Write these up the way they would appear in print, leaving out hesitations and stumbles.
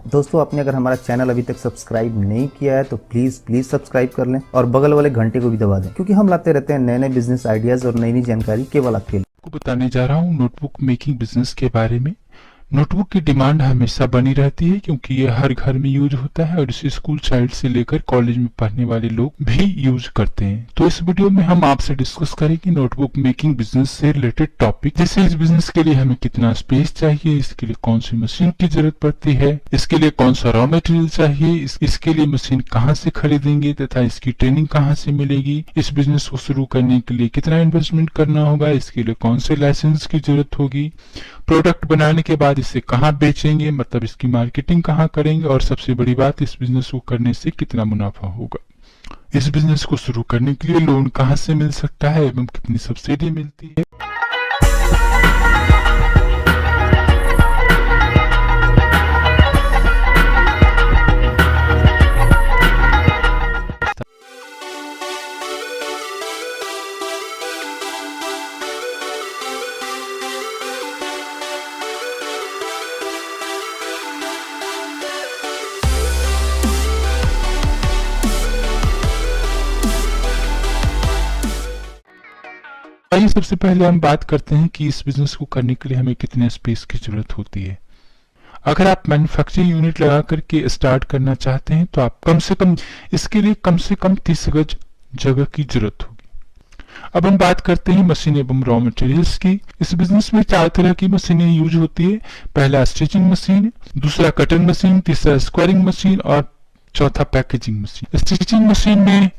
दोस्तों, आपने अगर हमारा चैनल अभी तक सब्सक्राइब नहीं किया है तो प्लीज सब्सक्राइब कर लें और बगल वाले घंटे को भी दबा दें, क्योंकि हम लाते रहते हैं नए नए बिजनेस आइडियाज और नई नई जानकारी केवल आपके लिए। आपको बताने जा रहा हूँ नोटबुक मेकिंग बिजनेस के बारे में। नोटबुक की डिमांड हमेशा बनी रहती है क्योंकि ये हर घर में यूज होता है और इसे स्कूल चाइल्ड से लेकर कॉलेज में पढ़ने वाले लोग भी यूज करते हैं। तो इस वीडियो में हम आपसे डिस्कस करेंगे नोटबुक मेकिंग बिजनेस से रिलेटेड टॉपिक, जैसे इस बिजनेस के लिए हमें कितना स्पेस चाहिए, इसके लिए कौन सी मशीन की जरूरत पड़ती है, इसके लिए कौन सा रॉ मटेरियल चाहिए, इसके लिए मशीन कहाँ से खरीदेंगे तथा इसकी ट्रेनिंग कहाँ से मिलेगी, इस बिजनेस को शुरू करने के लिए कितना इन्वेस्टमेंट करना होगा, इसके लिए कौन से लाइसेंस की जरूरत होगी, प्रोडक्ट बनाने के बाद इसे कहाँ बेचेंगे, मतलब इसकी मार्केटिंग कहाँ करेंगे, और सबसे बड़ी बात, इस बिजनेस को करने से कितना मुनाफा होगा। इस बिजनेस को शुरू करने के लिए लोन कहाँ से मिल सकता है एवं कितनी सब्सिडी मिलती है। आइए सबसे पहले हम बात करते हैं कि इस बिजनेस को करने के लिए हमें कितने स्पेस की जरूरत होती है। अगर आप मैन्युफैक्चरिंग यूनिट लगा करके स्टार्ट करना चाहते हैं तो आप इसके लिए कम से कम 30 गज जगह की जरूरत होगी। अब हम बात करते हैं मशीन एवं रॉ मटेरियल्स की। इस बिजनेस में 4 तरह की मशीनें यूज होती है। पहला स्टिचिंग मशीन, दूसरा कटर मशीन, तीसरा स्क्वायरिंग मशीन और चौथा पैकेजिंग मशीन। स्टिचिंग मशीन में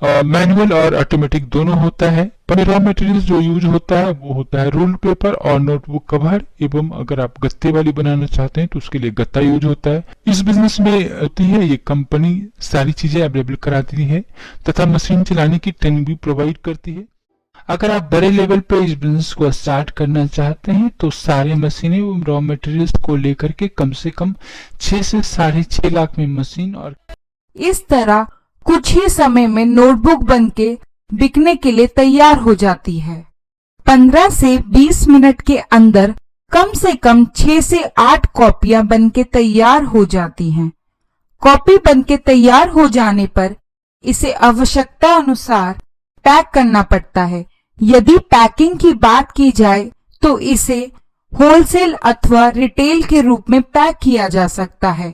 मैनुअल और ऑटोमेटिक दोनों होता है। पर रॉ मटेरियल जो यूज होता है वो होता है रोल पेपर और नोटबुक कवर, एवं अगर आप गत्ते वाली बनाना चाहते हैं तो उसके लिए गत्ता यूज होता है। इस बिजनेस में होती है ये कंपनी सारी चीजें अवेलेबल कराती है तथा मशीन चलाने की ट्रेनिंग भी प्रोवाइड करती है। अगर आप बड़े लेवल पे इस बिजनेस को स्टार्ट करना चाहते हैं तो सारे मशीनें एवं रॉ मटेरियल्स को लेकर के कम से कम 6 से 6.5 लाख में मशीन और इस तरह कुछ ही समय में नोटबुक बनके बिकने के लिए तैयार हो जाती है। 15 से 20 मिनट के अंदर कम से कम 6 से 8 कॉपियां बनके तैयार हो जाती हैं। कॉपी बनके तैयार हो जाने पर इसे आवश्यकता अनुसार पैक करना पड़ता है। यदि पैकिंग की बात की जाए तो इसे होलसेल अथवा रिटेल के रूप में पैक किया जा सकता है।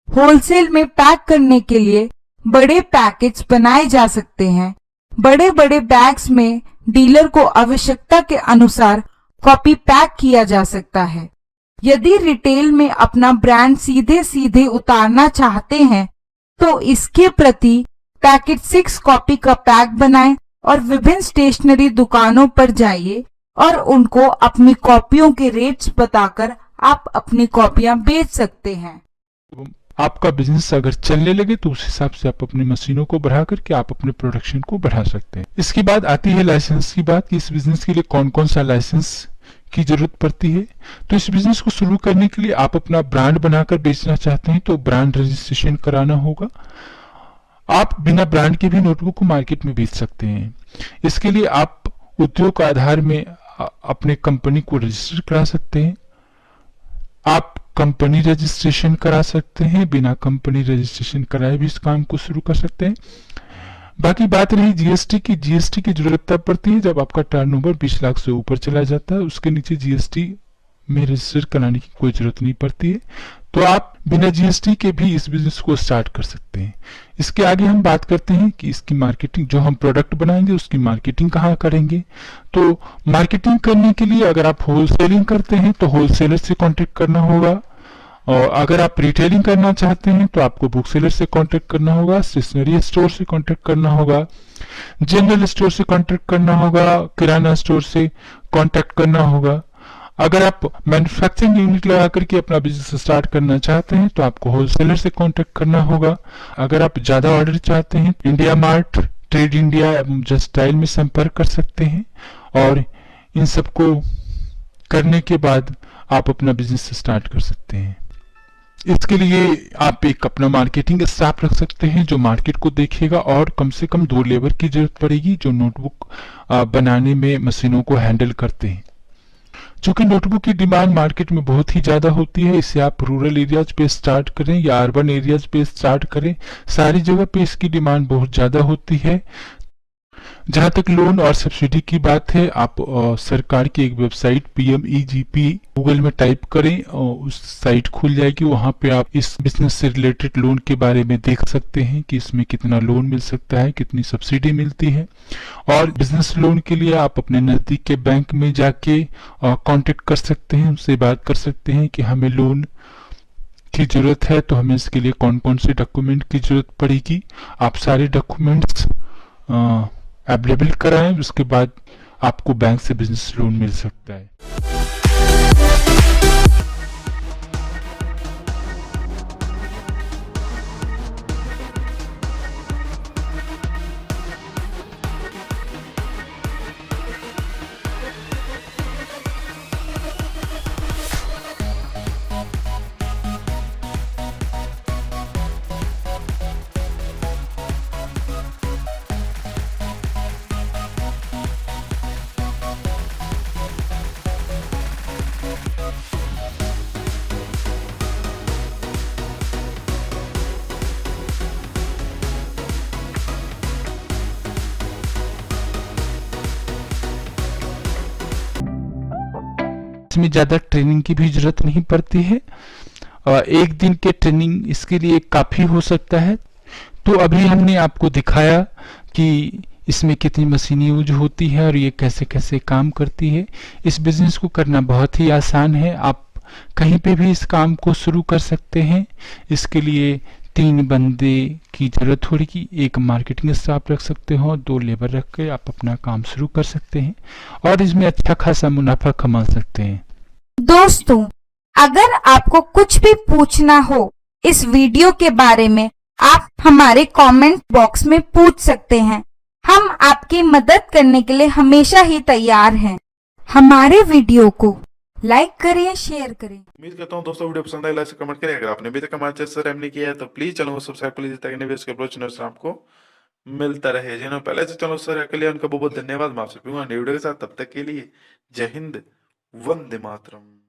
होलसेल में पैक करने के लिए बड़े पैकेज बनाए जा सकते हैं। बड़े बड़े बैग्स में डीलर को आवश्यकता के अनुसार कॉपी पैक किया जा सकता है। यदि रिटेल में अपना ब्रांड सीधे सीधे उतारना चाहते हैं तो इसके प्रति पैकेट 6 कॉपी का पैक बनाएं और विभिन्न स्टेशनरी दुकानों पर जाइए और उनको अपनी कॉपियों के रेट्स बताकर आप अपनी कॉपियां बेच सकते हैं। आपका बिजनेस अगर चलने लगे तो उस हिसाब से आप अपनी मशीनों को बढ़ा करके आप अपने प्रोडक्शन को बढ़ा सकते हैं। इसके बाद आती है लाइसेंस की बात कि इस बिजनेस के लिए कौन कौन सा लाइसेंस की जरूरत पड़ती है। तो इस बिजनेस को शुरू करने के लिए आप अपना ब्रांड बनाकर बेचना चाहते हैं तो ब्रांड रजिस्ट्रेशन कराना होगा। आप बिना ब्रांड के भी नोटबुक को मार्केट में बेच सकते हैं। इसके लिए आप उद्योग आधार में अपने कंपनी को रजिस्टर करा सकते हैं। आप कंपनी रजिस्ट्रेशन करा सकते हैं, बिना कंपनी रजिस्ट्रेशन कराए भी इस काम को शुरू कर सकते हैं। बाकी बात रही जीएसटी की। जीएसटी की जरूरत तब पड़ती है जब आपका टर्नओवर 20 लाख से ऊपर चला जाता है। उसके नीचे जीएसटी में रजिस्टर कराने की कोई जरूरत नहीं पड़ती है। तो आप बिना जीएसटी के भी इस बिजनेस को स्टार्ट कर सकते हैं। इसके आगे हम बात करते हैं कि इसकी मार्केटिंग, जो हम प्रोडक्ट बनाएंगे उसकी मार्केटिंग कहाँ करेंगे। तो मार्केटिंग करने के लिए अगर आप होलसेलिंग करते हैं तो होलसेलर से कांटेक्ट करना होगा, और अगर आप रिटेलिंग करना चाहते हैं तो आपको बुक सेलर से कांटेक्ट करना होगा, स्टेशनरी स्टोर से कांटेक्ट करना होगा, जनरल स्टोर से कांटेक्ट करना होगा, किराना स्टोर से कांटेक्ट करना होगा। अगर आप मैन्युफैक्चरिंग यूनिट लगा करके अपना बिजनेस स्टार्ट करना चाहते हैं तो आपको होलसेलर से कांटेक्ट करना होगा। अगर आप ज्यादा ऑर्डर चाहते हैं इंडिया मार्ट, ट्रेड इंडिया एवं जस्टाइल में संपर्क कर सकते हैं, और इन सबको करने के बाद आप अपना बिजनेस स्टार्ट कर सकते हैं। इसके लिए आप एक अपना मार्केटिंग स्टाफ रख सकते हैं जो मार्केट को देखेगा, और कम से कम 2 लेबर की जरूरत पड़ेगी जो नोटबुक बनाने में मशीनों को हैंडल करते हैं। चूंकि नोटबुक की डिमांड मार्केट में बहुत ही ज्यादा होती है, इसे आप रूरल एरियाज पे स्टार्ट करें या अर्बन एरियाज पे स्टार्ट करें, सारी जगह पे इसकी डिमांड बहुत ज्यादा होती है। जहां तक लोन और सब्सिडी की बात है, आप सरकार की एक वेबसाइट PMEGP गूगल में टाइप करें और उस साइट खुल जाएगी। वहां पे आप इस बिजनेस से रिलेटेड लोन के बारे में देख सकते हैं कि इसमें कितना लोन मिल सकता है, कितनी सब्सिडी मिलती है। और बिजनेस लोन के लिए आप अपने नजदीक के बैंक में जाके कांटेक्ट कर सकते हैं, उनसे बात कर सकते हैं कि हमें लोन की जरूरत है, तो हमें इसके लिए कौन कौन से डॉक्यूमेंट की जरूरत पड़ेगी। आप सारे डॉक्यूमेंट्स अवेलेबल कराएं, उसके बाद आपको बैंक से बिजनेस लोन मिल सकता है। इसमें ज़्यादा ट्रेनिंग की भी जरूरत नहीं पड़ती है, एक दिन के ट्रेनिंग इसके लिए काफ़ी हो सकता है। तो अभी हमने आपको दिखाया कि इसमें कितनी मशीनें यूज होती है और ये कैसे कैसे काम करती है। इस बिजनेस को करना बहुत ही आसान है, आप कहीं पे भी इस काम को शुरू कर सकते हैं। इसके लिए 3 बंदे की जरूरत होगी, एक मार्केटिंग स्टाफ रख सकते हो, 2 लेबर रख के आप अपना काम शुरू कर सकते हैं और इसमें अच्छा खासा मुनाफा कमा सकते हैं। दोस्तों, अगर आपको कुछ भी पूछना हो इस वीडियो के बारे में, आप हमारे कमेंट बॉक्स में पूछ सकते हैं। हम आपकी मदद करने के लिए हमेशा ही तैयार हैं। हमारे वीडियो को लाइक करें, शेयर करें। उम्मीद करता हूँ दोस्तों वीडियो पसंद आए, लाइक से कमेंट करें। अगर आपने अभी तक हमारे चैनल सब्सक्राइब नहीं किया है तो प्लीज चैनल को सब्सक्राइब कर लीजिए ताकि नए वीडियोस के अपलोड नोटिफिकेशन आपको मिलता रहे। जिन्होंने पहले से चैनल सब्सक्राइब कर लिया उनका बहुत बहुत धन्यवाद। मैं आपसे मिलूंगा नए वीडियो के साथ, तब तक के लिए जय हिंद, वंदे मातरम।